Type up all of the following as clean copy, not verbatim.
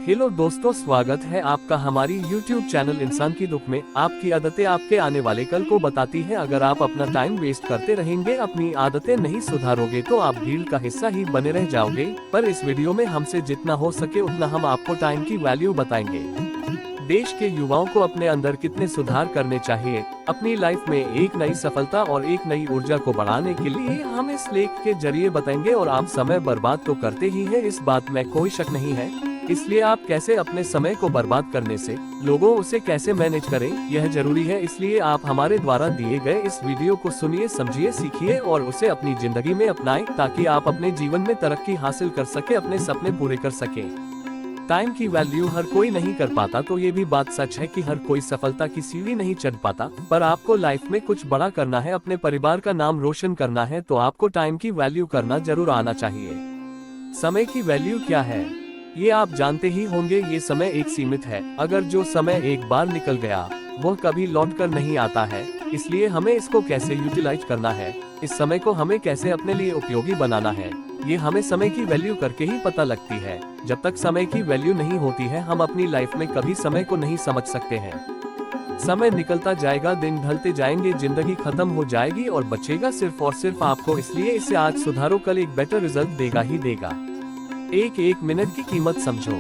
Hello दोस्तों, स्वागत है आपका हमारी YouTube चैनल इंसान की दुख में। आपकी आदतें आपके आने वाले कल को बताती है। अगर आप अपना टाइम वेस्ट करते रहेंगे, अपनी आदतें नहीं सुधारोगे तो आप भीड़ का हिस्सा ही बने रह जाओगे। पर इस वीडियो में हमसे जितना हो सके उतना हम आपको टाइम की वैल्यू बताएंगे। देश के युवाओं को अपने अंदर कितने सुधार करने चाहिए, अपनी लाइफ में एक नई सफलता और एक नई ऊर्जा को बढ़ाने के लिए हम इस लेख के जरिए बताएंगे। और आप समय बर्बाद तो करते ही हैं, इस बात में कोई शक नहीं है। इसलिए आप कैसे अपने समय को बर्बाद करने से लोगों उसे कैसे मैनेज करें, यह जरूरी है। इसलिए आप हमारे द्वारा दिए गए इस वीडियो को सुनिए, समझिए, सीखिए और उसे अपनी जिंदगी में अपनाएं, ताकि आप अपने जीवन में तरक्की हासिल कर सके, अपने सपने पूरे कर सके। टाइम की वैल्यू हर कोई नहीं कर पाता, तो ये भी बात सच है कि हर कोई सफलता की सीढ़ी नहीं चढ़ पाता। पर आपको लाइफ में कुछ बड़ा करना है, अपने परिवार का नाम रोशन करना है, तो आपको टाइम की वैल्यू करना जरूर आना चाहिए। समय की वैल्यू क्या है ये आप जानते ही होंगे। ये समय एक सीमित है। अगर जो समय एक बार निकल गया वह कभी लौट कर नहीं आता है। इसलिए हमें इसको कैसे यूटिलाइज करना है, इस समय को हमें कैसे अपने लिए उपयोगी बनाना है, ये हमें समय की वैल्यू करके ही पता लगती है। जब तक समय की वैल्यू नहीं होती है, हम अपनी लाइफ में कभी समय को नहीं समझ सकते हैं। समय निकलता जाएगा, दिन ढलते जाएंगे, जिंदगी खत्म हो जाएगी और बचेगा सिर्फ और सिर्फ आपको। इसलिए इसे आज सुधारो, कल एक बेटर रिजल्ट देगा ही देगा। एक मिनट की कीमत समझो।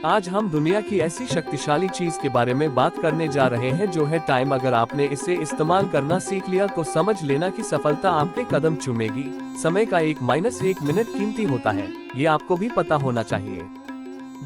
आज हम दुनिया की ऐसी शक्तिशाली चीज के बारे में बात करने जा रहे हैं जो है टाइम। अगर आपने इसे इस्तेमाल करना सीख लिया तो समझ लेना कि सफलता आपके कदम चूमेगी। समय का एक मिनट कीमती होता है, ये आपको भी पता होना चाहिए।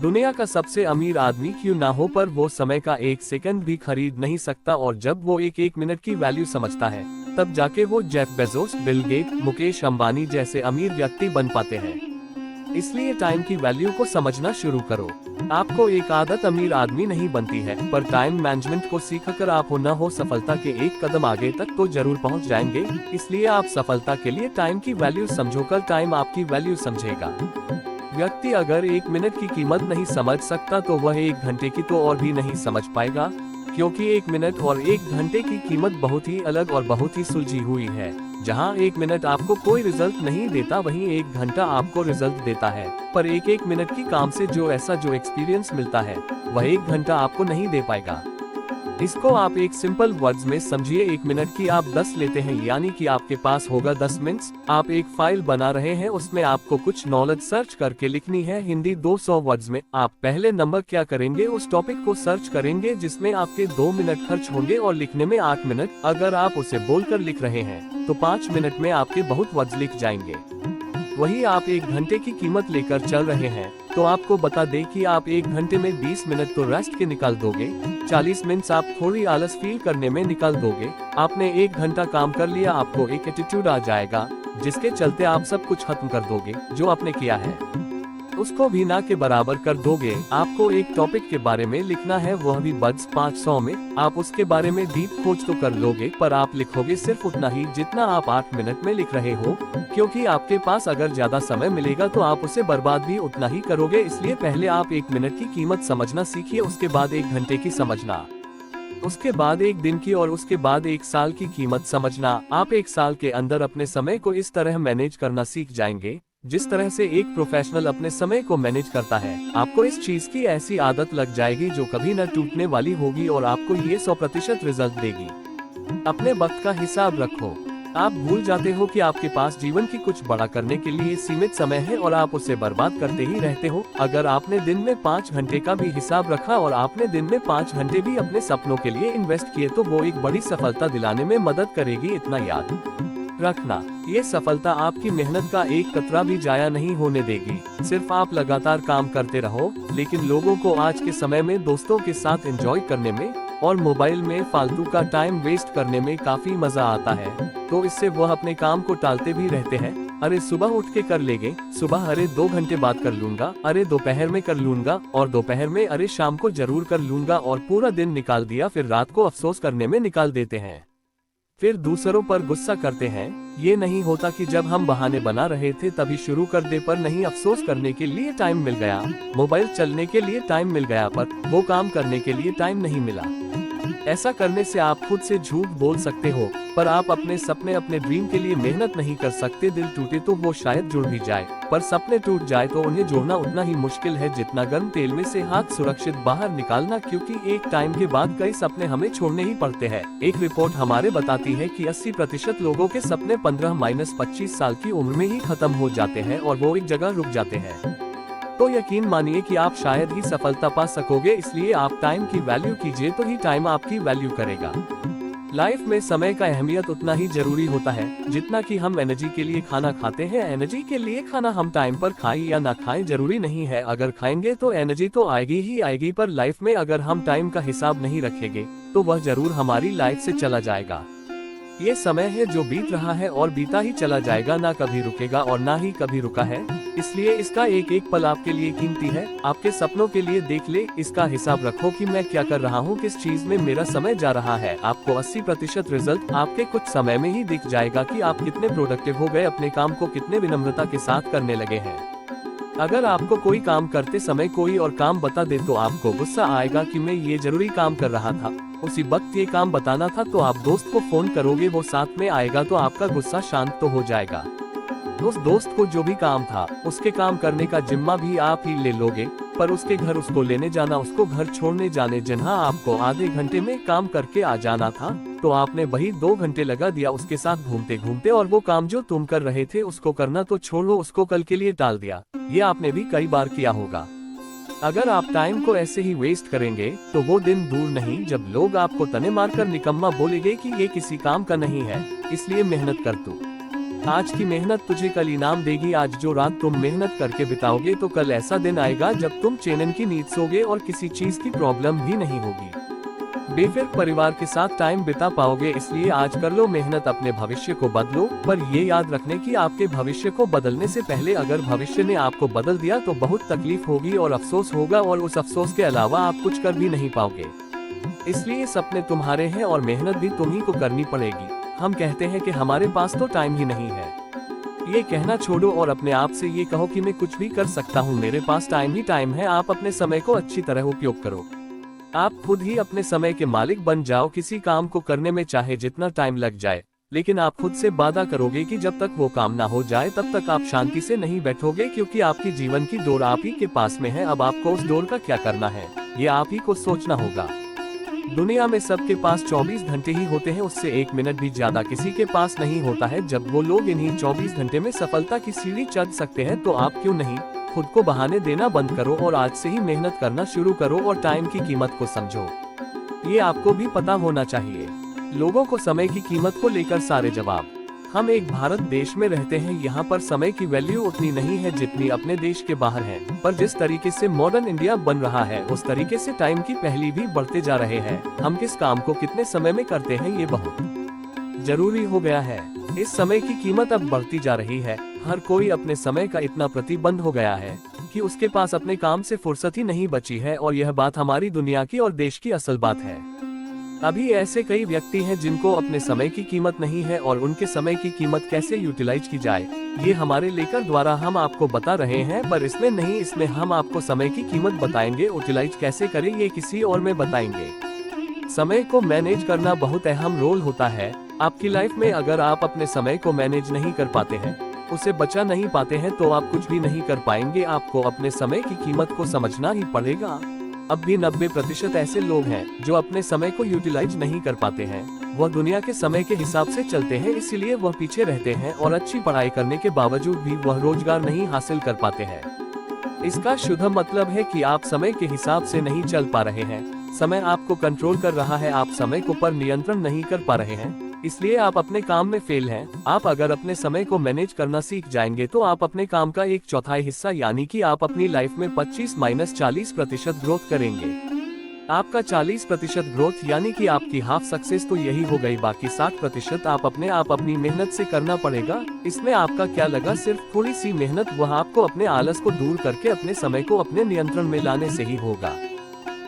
दुनिया का सबसे अमीर आदमी क्यों ना हो, पर वो समय का एक सेकंड भी खरीद नहीं सकता। और जब वो एक मिनट की वैल्यू समझता है, तब जाके वो Jeff Bezos, Bill Gate, Mukesh Ambani जैसे अमीर व्यक्ति बन पाते हैं। इसलिए टाइम की वैल्यू को समझना शुरू करो। आपको एक आदत अमीर आदमी नहीं बनती है, पर टाइम मैनेजमेंट को सीखकर आप हो न हो सफलता के एक कदम आगे तक तो जरूर पहुंच जाएंगे। इसलिए आप सफलता के लिए टाइम की वैल्यू समझो, कर टाइम आपकी वैल्यू समझेगा। व्यक्ति अगर एक मिनट की कीमत नहीं समझ सकता तो वह एक घंटे की तो और भी नहीं समझ पाएगा, क्योंकि एक मिनट और एक घंटे की कीमत बहुत ही अलग और बहुत ही सुलझी हुई है। जहां एक मिनट आपको कोई रिजल्ट नहीं देता, वहीं एक घंटा आपको रिजल्ट देता है। पर एक मिनट की काम से जो एक्सपीरियंस मिलता है, वह एक घंटा आपको नहीं दे पाएगा। इसको आप एक सिंपल वर्ड्स में समझिए। एक मिनट की आप 10 लेते हैं, यानी कि आपके पास होगा 10 मिनट्स। आप एक फाइल बना रहे हैं, उसमें आपको कुछ नॉलेज सर्च करके लिखनी है, हिंदी 200 वर्ड्स में। आप पहले नंबर क्या करेंगे, उस टॉपिक को सर्च करेंगे जिसमें आपके 2 मिनट खर्च होंगे और लिखने में 8 मिनट। अगर आप उसे बोलकर लिख रहे हैं तो 5 मिनट में आपके बहुत वर्ड्स लिख जाएंगे। वही आप एक घंटे की कीमत लेकर चल रहे हैं, तो आपको बता दें कि आप एक घंटे में 20 मिनट तो रेस्ट के निकाल दोगे, 40 मिनट आप थोड़ी आलस फील करने में निकाल दोगे। आपने एक घंटा काम कर लिया, आपको एक एटीट्यूड आ जाएगा जिसके चलते आप सब कुछ खत्म कर दोगे जो आपने किया है, उसको भी ना के बराबर कर दोगे। आपको एक टॉपिक के बारे में लिखना है, वह भी बस 500 में। आप उसके बारे में डीप खोज तो कर लोगे, पर आप लिखोगे सिर्फ उतना ही जितना आप 8 मिनट में लिख रहे हो, क्योंकि आपके पास अगर ज्यादा समय मिलेगा तो आप उसे बर्बाद भी उतना ही करोगे। इसलिए पहले आप 1 मिनट की कीमत समझना सीखिए, उसके बाद 1 घंटे की समझना, उसके बाद 1 दिन की और उसके बाद 1 साल की कीमत समझना। आप 1 साल के अंदर अपने समय को इस तरह मैनेज करना सीख जाएंगे जिस तरह से एक प्रोफेशनल अपने समय को मैनेज करता है। आपको इस चीज की ऐसी आदत लग जाएगी जो कभी न टूटने वाली होगी और आपको ये 100% रिजल्ट देगी। अपने वक्त का हिसाब रखो। आप भूल जाते हो कि आपके पास जीवन की कुछ बड़ा करने के लिए सीमित समय है और आप उसे बर्बाद करते ही रहते हो। अगर आपने दिन में 5 घंटे का भी हिसाब रखा और आपने दिन में 5 घंटे भी अपने सपनों के लिए इन्वेस्ट किए, तो वो एक बड़ी सफलता दिलाने में मदद करेगी। इतना याद रखना, ये सफलता आपकी मेहनत का एक कतरा भी जाया नहीं होने देगी। सिर्फ आप लगातार काम करते रहो। लेकिन लोगों को आज के समय में दोस्तों के साथ एंजॉय करने में और मोबाइल में फालतू का टाइम वेस्ट करने में काफी मजा आता है, तो इससे वह अपने काम को टालते भी रहते हैं। अरे सुबह उठ के कर लेंगे, सुबह अरे 2 घंटे बाद कर लूंगा, अरे दोपहर में कर लूंगा, और दोपहर में अरे शाम को जरूर कर लूंगा, और पूरा दिन निकाल दिया। फिर रात को अफसोस करने में निकाल देते हैं, फिर दूसरों पर गुस्सा करते हैं। ये नहीं होता कि जब हम बहाने बना रहे थे तभी शुरू कर दे, पर नहीं, अफसोस करने के लिए टाइम मिल गया, मोबाइल चलने के लिए टाइम मिल गया, पर वो काम करने के लिए टाइम नहीं मिला। ऐसा करने से आप खुद से झूठ बोल सकते हो, पर आप अपने सपने, अपने ड्रीम के लिए मेहनत नहीं कर सकते। दिल टूटे तो वो शायद जुड़ भी जाए, पर सपने टूट जाए तो उन्हें जोड़ना उतना ही मुश्किल है जितना गर्म तेल में से हाथ सुरक्षित बाहर निकालना, क्योंकि एक टाइम के बाद कई सपने हमें छोड़ने ही पड़ते हैं। एक रिपोर्ट हमारे बताती है कि 80% लोगों के सपने 15-25 साल की उम्र में ही खत्म हो जाते हैं और वो एक जगह रुक जाते हैं। तो यकीन मानिए कि आप शायद ही सफलता पा सकोगे, इसलिए आप टाइम की वैल्यू कीजिए तो ही टाइम आपकी वैल्यू करेगा। लाइफ में समय का अहमियत उतना ही जरूरी होता है जितना कि हम एनर्जी के लिए खाना खाते हैं। एनर्जी के लिए खाना हम टाइम पर खाएं या ना खाएं जरूरी नहीं है। अगर खाएंगे तो एनर्जी तो आएगी ही आएगी, पर लाइफ में अगर हम टाइम का हिसाब नहीं रखेंगे तो वह जरूर हमारी लाइफ से चला जाएगा। ये समय है जो बीत रहा है और बीता ही चला जाएगा, ना कभी रुकेगा और ना ही कभी रुका है। इसलिए इसका एक एक पल आपके लिए कीमती है। आपके सपनों के लिए देख ले, इसका हिसाब रखो कि मैं क्या कर रहा हूँ, किस चीज में मेरा समय जा रहा है। आपको 80% रिजल्ट आपके कुछ समय में ही दिख जाएगा कि आप कितने प्रोडक्टिव हो गए, अपने काम को कितने विनम्रता के साथ करने लगे हैं। अगर आपको कोई काम करते समय कोई और काम बता दे तो आपको गुस्सा आएगा कि मैं ये जरूरी काम कर रहा था, उसी वक्त ये काम बताना था, तो आप दोस्त को फोन करोगे, वो साथ में आएगा तो आपका गुस्सा शांत तो हो जाएगा। उस दोस्त को जो भी काम था उसके काम करने का जिम्मा भी आप ही ले लोगे, पर उसके घर उसको लेने जाना, उसको घर छोड़ने जाने, जहाँ आपको आधे घंटे में काम करके आ जाना था तो आपने वही 2 घंटे लगा दिया उसके साथ घूमते घूमते, और वो काम जो तुम कर रहे थे उसको करना तो छोड़ो, उसको कल के लिए टाल दिया। ये आपने भी कई बार किया होगा। अगर आप टाइम को ऐसे ही वेस्ट करेंगे तो वो दिन दूर नहीं जब लोग आपको तने मारकर निकम्मा बोलेंगे कि ये किसी काम का नहीं है। इसलिए मेहनत कर तू। आज की मेहनत तुझे कल इनाम देगी। आज जो रात तुम मेहनत करके बिताओगे तो कल ऐसा दिन आएगा जब तुम चैन की नींद सोगे और किसी चीज की प्रॉब्लम भी नहीं होगी। बेफिक्र परिवार के साथ टाइम बिता पाओगे। इसलिए आज कर लो मेहनत, अपने भविष्य को बदलो, पर ये याद रखने की आपके भविष्य को बदलने से पहले अगर भविष्य ने आपको बदल दिया तो बहुत तकलीफ होगी और अफसोस होगा, और उस अफसोस के अलावा आप कुछ कर भी नहीं पाओगे। इसलिए सपने तुम्हारे हैं और मेहनत भी तुम्ही को करनी पड़ेगी। हम कहते हैं कि हमारे पास तो टाइम ही नहीं है। ये कहना छोड़ो और अपने आप से ये कहो कि मैं कुछ भी कर सकता हूँ, मेरे पास टाइम ही टाइम है। आप अपने समय को अच्छी तरह उपयोग करो। आप खुद ही अपने समय के मालिक बन जाओ। किसी काम को करने में चाहे जितना टाइम लग जाए, लेकिन आप खुद से वादा करोगे कि जब तक वो काम ना हो जाए तब तक आप शांति से नहीं बैठोगे, क्योंकि आपकी जीवन की डोर आप ही के पास में है। अब आपको उस डोर का क्या करना है ये आप ही को सोचना होगा। दुनिया में सबके पास 24 घंटे ही होते हैं, उससे 1 मिनट भी ज्यादा किसी के पास नहीं होता है। जब वो लोग इन्हीं 24 घंटे में सफलता की सीढ़ी चढ़ सकते हैं तो आप क्यों नहीं? खुद को बहाने देना बंद करो और आज से ही मेहनत करना शुरू करो और टाइम की कीमत को समझो। ये आपको भी पता होना चाहिए। लोगों को समय की कीमत को लेकर सारे जवाब। हम एक भारत देश में रहते हैं, यहाँ पर समय की वैल्यू उतनी नहीं है जितनी अपने देश के बाहर है। पर जिस तरीके से मॉडर्न इंडिया बन रहा है उस तरीके से टाइम की पहली भी बढ़ते जा रहे हैं। हम किस काम को कितने समय में करते हैं ये बहुत जरूरी हो गया है। इस समय की कीमत अब बढ़ती जा रही है। हर कोई अपने समय का इतना प्रतिबंध हो गया है कि उसके पास अपने काम से फुर्सत ही नहीं बची है, और यह बात हमारी दुनिया की और देश की असल बात है। अभी ऐसे कई व्यक्ति हैं जिनको अपने समय की कीमत नहीं है, और उनके समय की कीमत कैसे यूटिलाइज की जाए ये हमारे लेकर द्वारा हम आपको बता रहे हैं। पर इसमें नहीं, इसमें हम आपको समय की कीमत बताएंगे, यूटिलाइज कैसे करें ये किसी और में बताएंगे। समय को मैनेज करना बहुत अहम रोल होता है आपकी लाइफ में। अगर आप अपने समय को मैनेज नहीं कर पाते हैं, उसे बचा नहीं पाते हैं, तो आप कुछ भी नहीं कर पाएंगे। आपको अपने समय की कीमत को समझना ही पड़ेगा। अब भी 90% ऐसे लोग हैं जो अपने समय को यूटिलाइज नहीं कर पाते हैं। वह दुनिया के समय के हिसाब से चलते हैं, इसीलिए वह पीछे रहते हैं, और अच्छी पढ़ाई करने के बावजूद भी वह रोजगार नहीं हासिल कर पाते हैं। इसका शुद्ध मतलब है कि आप समय के हिसाब से नहीं चल पा रहे हैं। समय आपको कंट्रोल कर रहा है, आप समय को पर नियंत्रण नहीं कर पा रहे हैं, इसलिए आप अपने काम में फेल हैं। आप अगर अपने समय को मैनेज करना सीख जाएंगे तो आप अपने काम का 1/4 हिस्सा यानी कि आप अपनी लाइफ में 25-40% ग्रोथ करेंगे। आपका 40% ग्रोथ यानी कि आपकी हाफ सक्सेस तो यही हो गई। बाकी 60% आप अपनी मेहनत से करना पड़ेगा। इसमें आपका क्या लगा? सिर्फ थोड़ी सी मेहनत। वह आपको अपने आलस को दूर करके अपने समय को अपने नियंत्रण में लाने से ही होगा।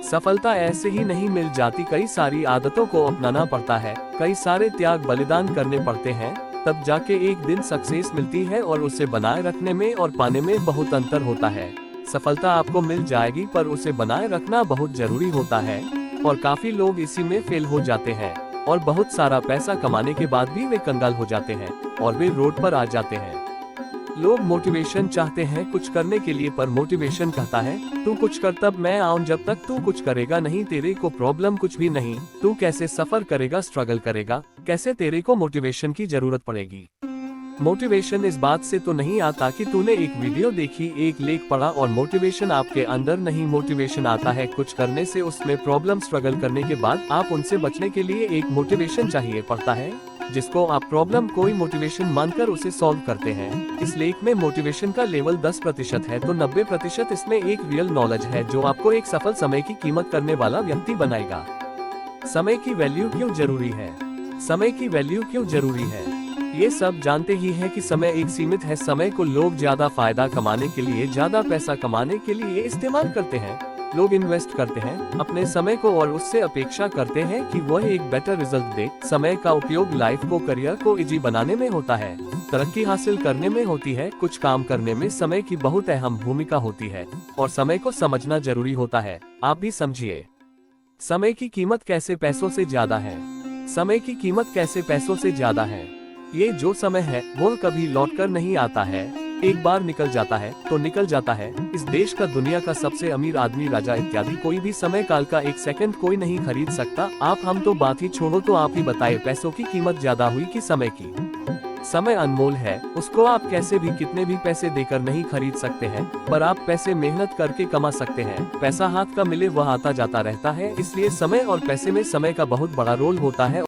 सफलता ऐसे ही नहीं मिल जाती, कई सारी आदतों को अपनाना पड़ता है, कई सारे त्याग बलिदान करने पड़ते हैं, तब जाके एक दिन सक्सेस मिलती है, और उसे बनाए रखने में और पाने में बहुत अंतर होता है। सफलता आपको मिल जाएगी पर उसे बनाए रखना बहुत जरूरी होता है। और काफी लोग इसी में फेल हो जाते हैं और बहुत सारा पैसा कमाने के बाद भी वे कंगाल हो जाते हैं और वे रोड पर आ जाते हैं। लोग मोटिवेशन चाहते हैं कुछ करने के लिए, पर मोटिवेशन कहता है तू कुछ कर तब मैं आऊं, जब तक तू कुछ करेगा नहीं तेरे को प्रॉब्लम कुछ भी नहीं, तू कैसे सफर करेगा, स्ट्रगल करेगा कैसे, तेरे को मोटिवेशन की जरूरत पड़ेगी। मोटिवेशन इस बात से तो नहीं आता कि तूने एक वीडियो देखी, एक लेख पढ़ा और मोटिवेशन आपके अंदर नहीं, मोटिवेशन आता है कुछ करने से, उसमें प्रॉब्लम स्ट्रगल करने के बाद आप उनसे बचने के लिए एक मोटिवेशन चाहिए पड़ता है, जिसको आप प्रॉब्लम कोई मोटिवेशन मानकर उसे सॉल्व करते हैं। इस लेख में मोटिवेशन का लेवल 10% है तो 90% इसमें एक रियल नॉलेज है जो आपको एक सफल समय की कीमत करने वाला व्यक्ति बनाएगा। समय की वैल्यू क्यों जरूरी है? समय की वैल्यू क्यों जरूरी है? ये सब जानते ही हैं कि समय एक सीमित है। समय को लोग ज्यादा फायदा कमाने के लिए, ज्यादा पैसा कमाने के लिए इस्तेमाल करते हैं। लोग इन्वेस्ट करते हैं अपने समय को और उससे अपेक्षा करते हैं कि वह एक बेटर रिजल्ट दे। समय का उपयोग लाइफ को, करियर को इजी बनाने में होता है, तरक्की हासिल करने में होती है। कुछ काम करने में समय की बहुत अहम भूमिका होती है और समय को समझना जरूरी होता है। आप भी समझिए, समय की कीमत कैसे पैसों से ज्यादा है। समय की कीमत कैसे पैसों से ज्यादा है। ये जो समय है वो कभी लौट कर नहीं आता है, एक बार निकल जाता है तो निकल जाता है। इस देश का, दुनिया का सबसे अमीर आदमी, राजा इत्यादि कोई भी समय काल का एक सेकंड कोई नहीं खरीद सकता। आप हम तो बात ही छोड़ो, तो आप ही बताइए पैसों की कीमत ज्यादा हुई कि समय की? समय अनमोल है, उसको आप कैसे भी कितने भी पैसे देकर नहीं खरीद सकते हैं, पर आप पैसे मेहनत करके कमा सकते हैं। पैसा हाथ का मिले वह आता जाता रहता है, इसलिए समय और पैसे में समय का बहुत बड़ा रोल होता है।